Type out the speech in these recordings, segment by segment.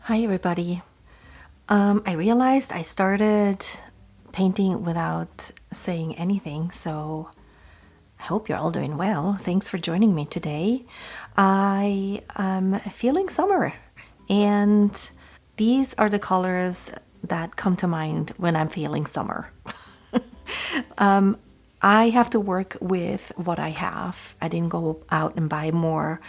Hi everybody. I realized I started painting without saying anything, so I hope you're all doing well. Thanks for joining me today. I am feeling summer, and these are the colors that come to mind when I'm feeling summer. I have to work with what I have. I didn't go out and buy more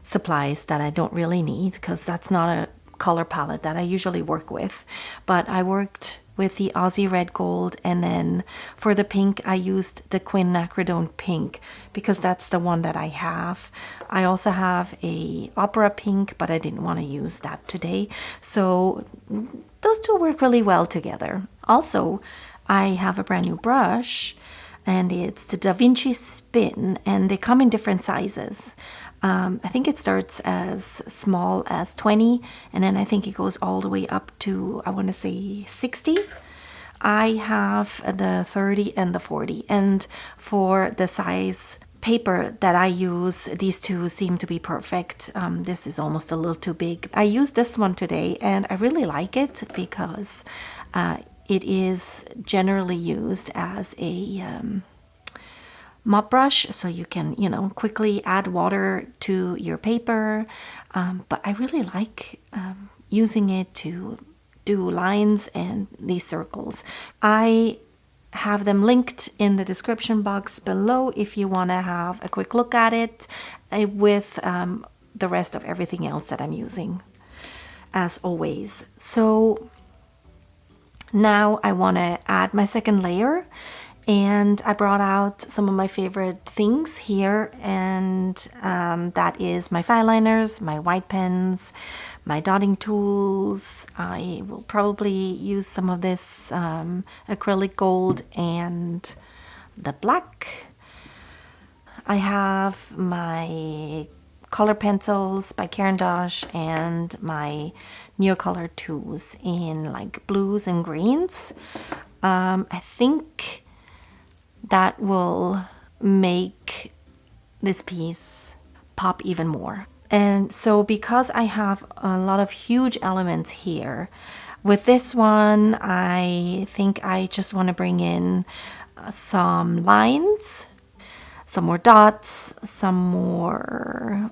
supplies that I don't really need because that's not a color palette that I usually work with. But I worked with the Aussie Red Gold, and then for the pink I used the Quinacridone Pink because that's the one that I have. I also have a Opera Pink, but I didn't want to use that today. So those two work really well together. Also, I have a brand new brush, and it's the Da Vinci Spin, and they come in different sizes. I think it starts as small as 20, and then I think it goes all the way up to, I want to say 60. I have the 30 and the 40, and for the size paper that I use, these two seem to be perfect. This is almost a little too big. I used this one today, and I really like it because it is generally used as a mop brush, so you can, quickly add water to your paper. But I really like using it to do lines and these circles. I have them linked in the description box below if you want to have a quick look at it with the rest of everything else that I'm using, as always. So now I want to add my second layer, and I brought out some of my favorite things here, and that is my fineliners, my white pens, my dotting tools. I will probably use some of this acrylic gold and the black. I have my color pencils by Caran and my Neocolor IIs in like blues and greens. I think that will make this piece pop even more. And so because I have a lot of huge elements here, with this one I think I just want to bring in some lines, some more dots, some more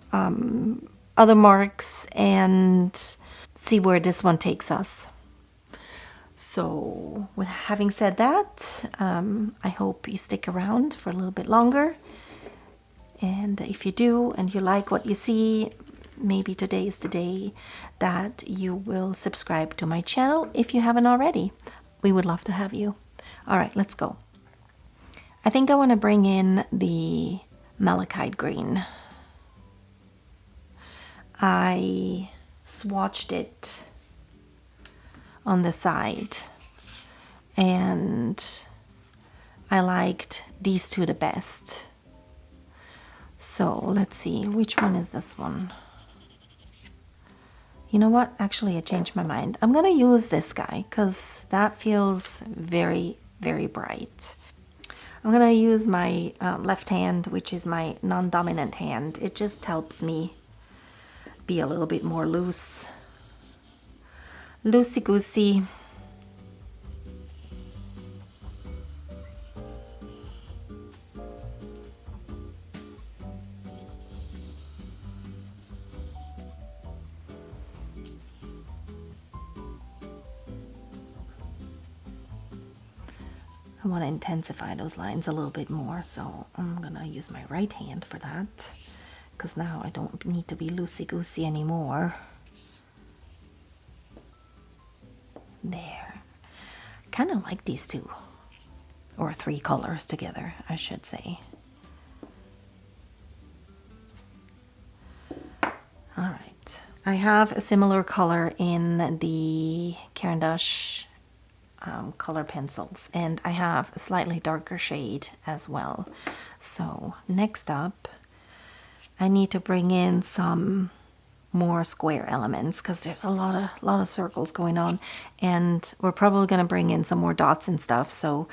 other marks, and see where this one takes us. So with having said that, I hope you stick around for a little bit longer. And if you do and you like what you see, maybe today is the day that you will subscribe to my channel if you haven't already. We would love to have you. All right, let's go. I think I want to bring in the malachite green. I swatched it on the side, and I liked these two the best. So let's see, which one is this one? You know what? Actually, I changed my mind. I'm gonna use this guy because that feels very, very bright. I'm gonna use my left hand, which is my non-dominant hand. It just helps me be a little bit more loosey-goosey. I want to intensify those lines a little bit more, so I'm gonna use my right hand for that, because now I don't need to be loosey-goosey anymore. There. Kind of like these two, or three colors together, I should say. All right. I have a similar color in the Caran color pencils, and I have a slightly darker shade as well. So next up, I need to bring in some more square elements because there's a lot of circles going on, and we're probably going to bring in some more dots and stuff. So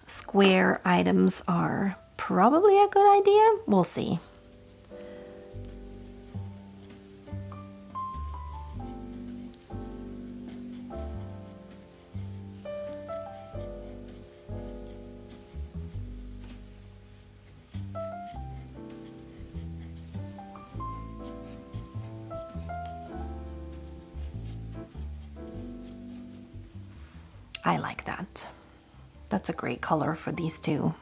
square items are probably a good idea. We'll see. I like that. That's a great color for these two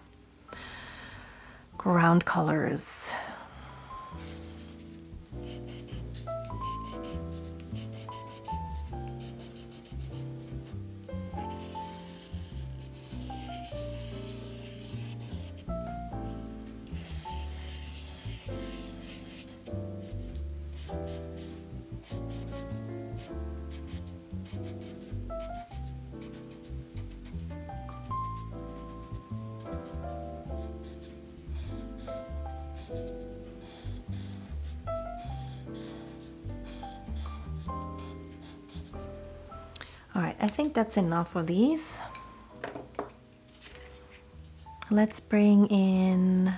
ground colors. All right, I think that's enough for these. Let's bring in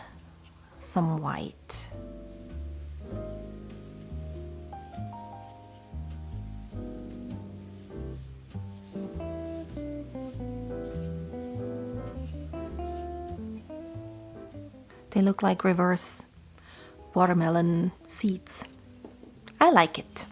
some white. They look like reverse watermelon seeds. I like it.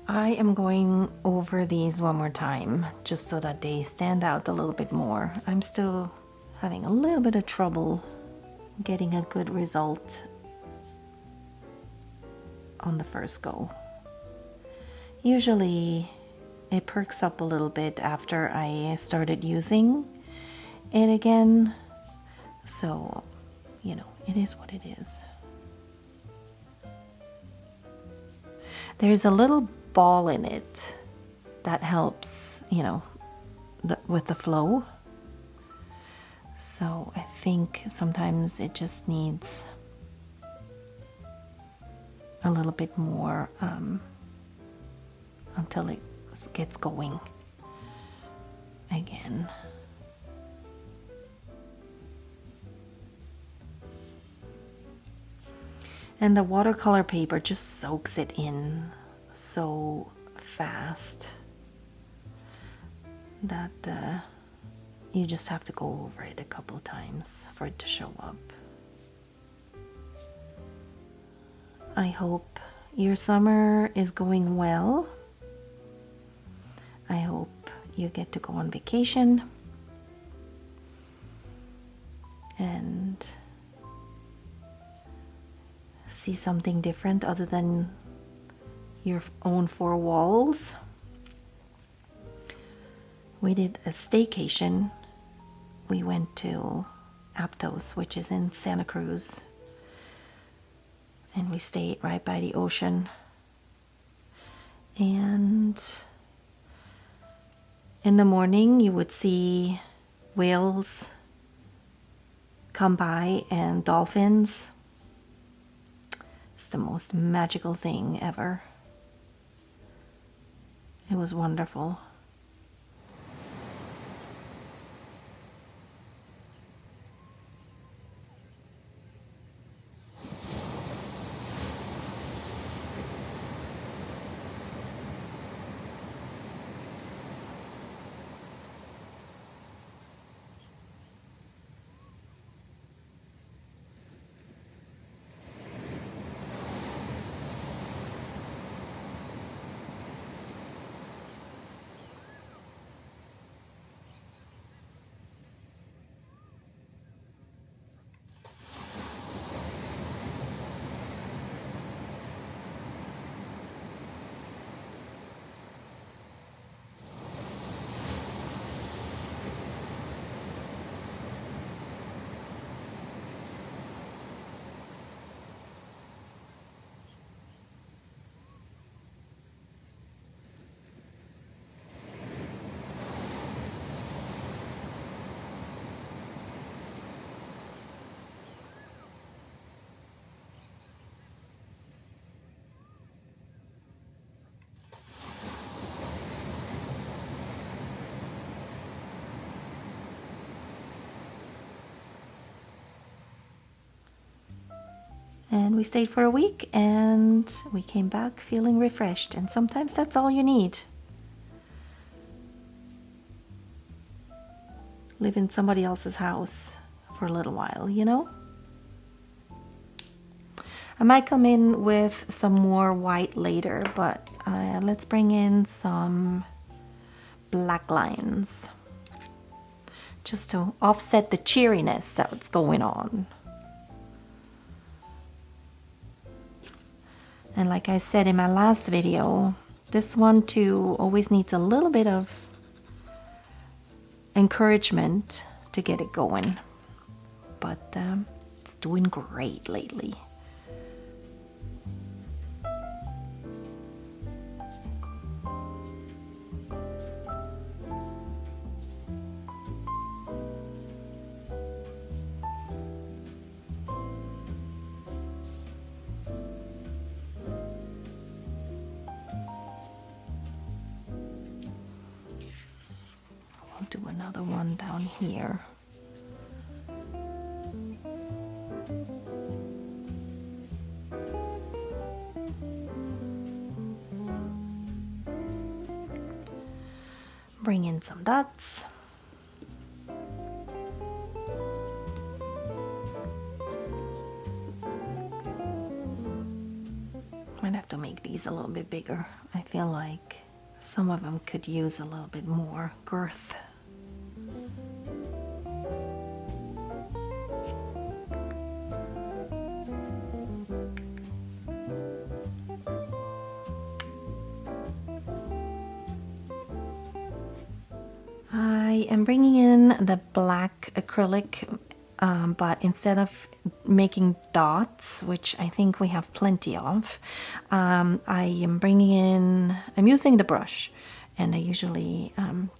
I am going over these one more time just so that they stand out a little bit more. I'm still having a little bit of trouble getting a good result on the first go. Usually it perks up a little bit after I started using it again. So, you know, it is what it is. There's a little ball in it that helps, you know, with the flow. So I think sometimes it just needs a little bit more until it gets going again. And the watercolor paper just soaks it in so fast that you just have to go over it a couple times for it to show up. I hope your summer is going well. I hope you get to go on vacation and see something different other than your own four walls. We did a staycation. We went to Aptos, which is in Santa Cruz, and we stayed right by the ocean. And in the morning you would see whales come by and dolphins. It's the most magical thing ever. It was wonderful. And we stayed for a week and we came back feeling refreshed. And sometimes that's all you need. Live in somebody else's house for a little while, you know? I might come in with some more white later, but let's bring in some black lines just to offset the cheeriness that's going on. And like I said in my last video, this one too always needs a little bit of encouragement to get it going. But it's doing great lately. Do another one down here. Bring in some dots. Might have to make these a little bit bigger. I feel like some of them could use a little bit more girth. I am bringing in the black acrylic, but instead of making dots, which I think we have plenty of, I'm using the brush, and I usually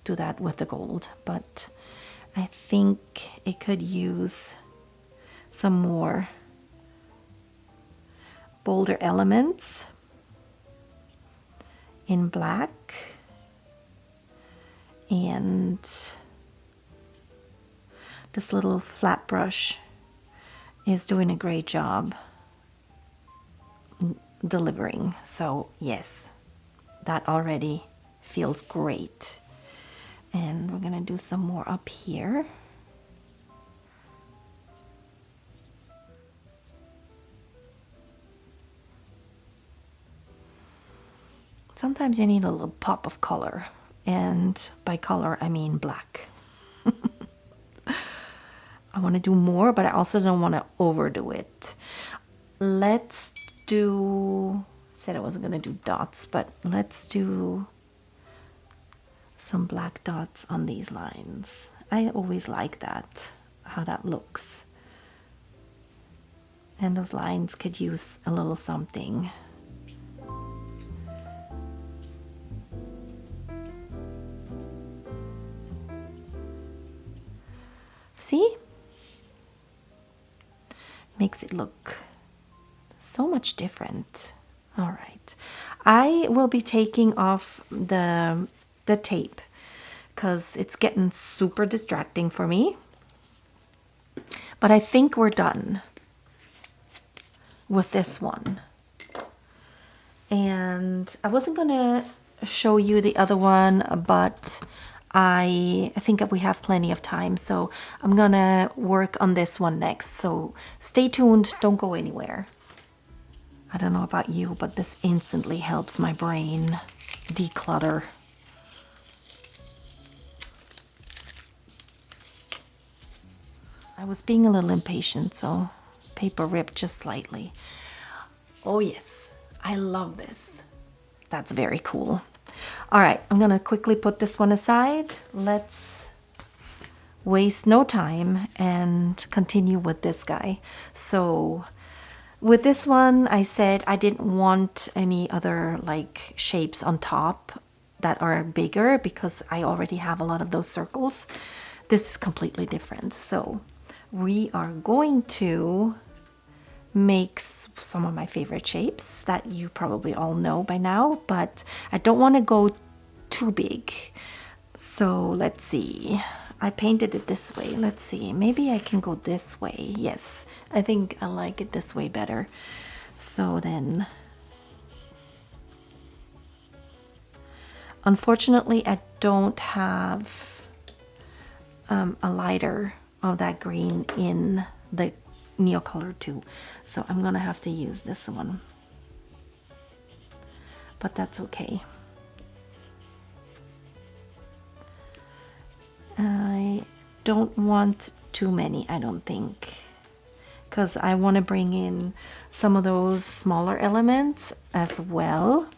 do that with the gold, but I think it could use some more bolder elements in black. And this little flat brush is doing a great job delivering. So yes, that already feels great. And we're gonna do some more up here. Sometimes you need a little pop of color. And by color, I mean black. I want to do more, but I also don't want to overdo it. Let's do, said I wasn't going to do dots, but let's do some black dots on these lines. I always like that, how that looks. And those lines could use a little something. See? Makes it look so much different. All right. I will be taking off the tape because it's getting super distracting for me. But I think we're done with this one. And I wasn't going to show you the other one, but I think we have plenty of time, so I'm gonna work on this one next. So stay tuned, don't go anywhere. I don't know about you, but this instantly helps my brain declutter. I was being a little impatient, so paper ripped just slightly. Oh yes, I love this. That's very cool. All right, I'm gonna quickly put this one aside. Let's waste no time and continue with this guy. So with this one, I said I didn't want any other like shapes on top that are bigger because I already have a lot of those circles. This is completely different. So we are going to make some of my favorite shapes that you probably all know by now, but I don't want to go too big. So let's see. I painted it this way. Let's see, maybe I can go this way. Yes, I think I like it this way better. So then, unfortunately, I don't have a lighter of that green in the Neocolor II, so I'm gonna have to use this one, but that's okay. I don't want too many, I don't think, because I want to bring in some of those smaller elements as well.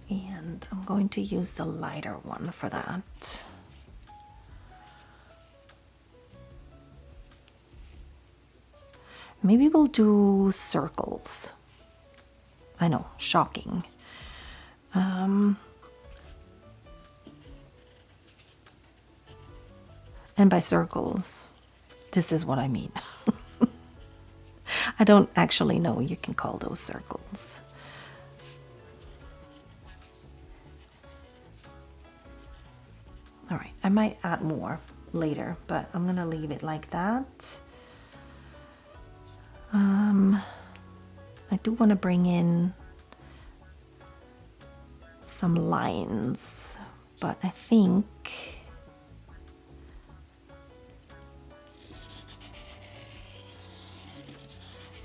And I'm going to use the lighter one for that. Maybe we'll do circles. I know, shocking. And by circles, this is what I mean. I don't actually know you can call those circles. All right, I might add more later, but I'm gonna leave it like that. I do want to bring in some lines, but I think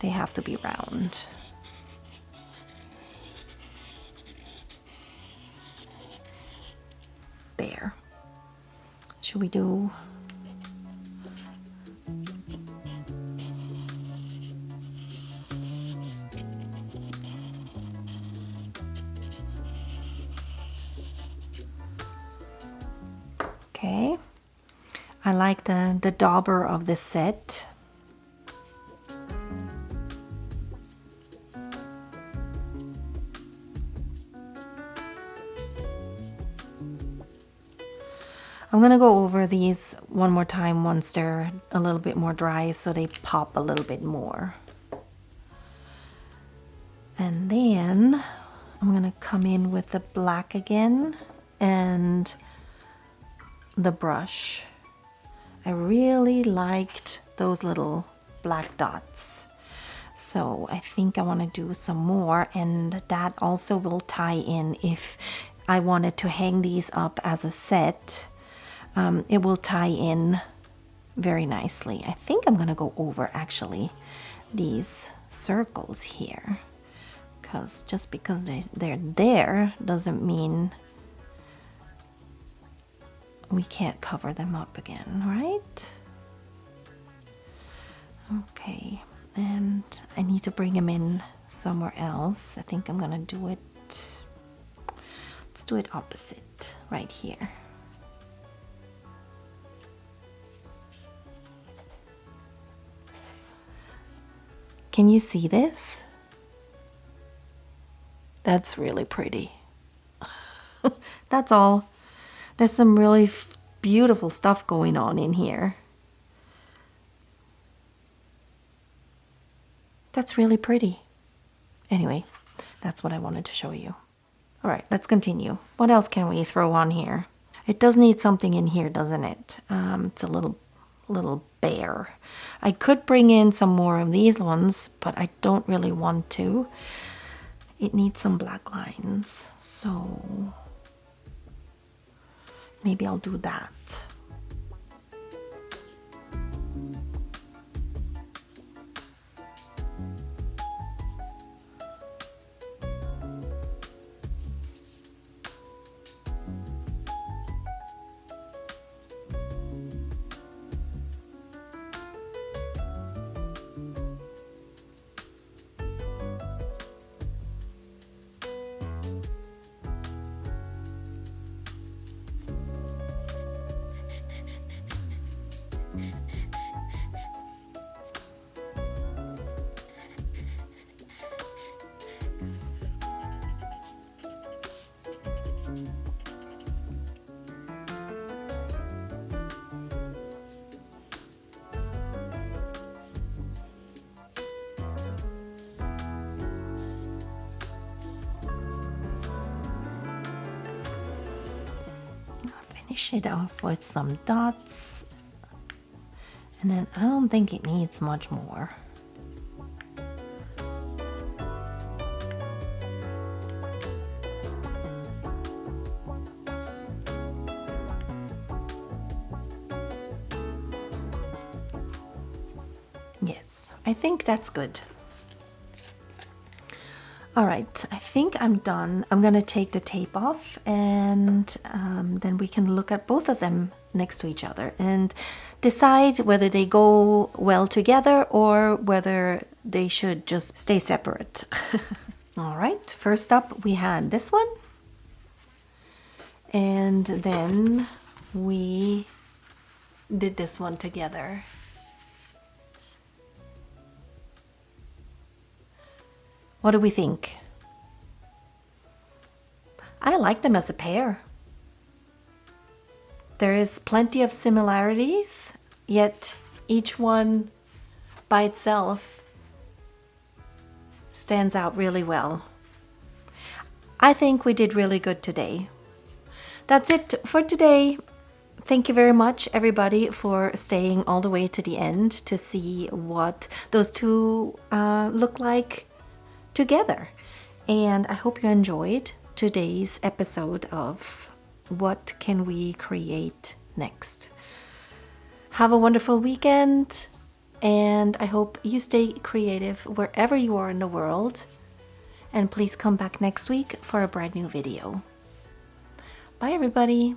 they have to be round. There. Should we do... Okay, I like the dauber of this set. I'm gonna go over these one more time once they're a little bit more dry so they pop a little bit more. And then I'm gonna come in with the black again and the brush. I really liked those little black dots, so I think I want to do some more, and that also will tie in if I wanted to hang these up as a set. It will tie in very nicely. I think I'm gonna go over actually these circles here, because just because they're there doesn't mean we can't cover them up again, right? Okay, and I need to bring them in somewhere else. I think I'm gonna do it, let's do it opposite, right here. Can you see this? That's really pretty. That's all. There's some really beautiful stuff going on in here. That's really pretty. Anyway, that's what I wanted to show you. All right, let's continue. What else can we throw on here? It does need something in here, doesn't it? It's a little bare. I could bring in some more of these ones, but I don't really want to. It needs some black lines, so maybe I'll do that. finish it off with some dots. And then I don't think it needs much more. Yes, I think that's good. All right, I think I'm done. I'm gonna take the tape off, and then we can look at both of them next to each other and decide whether they go well together or whether they should just stay separate. All right, first up we had this one, and then we did this one together. What do we think? I like them as a pair. There is plenty of similarities, yet each one by itself stands out really well. I think we did really good today. That's it for today. Thank you very much, everybody, for staying all the way to the end to see what those two look like together. And I hope you enjoyed today's episode of What Can We Create Next. Have a wonderful weekend, and I hope you stay creative wherever you are in the world. And please come back next week for a brand new video. Bye, everybody.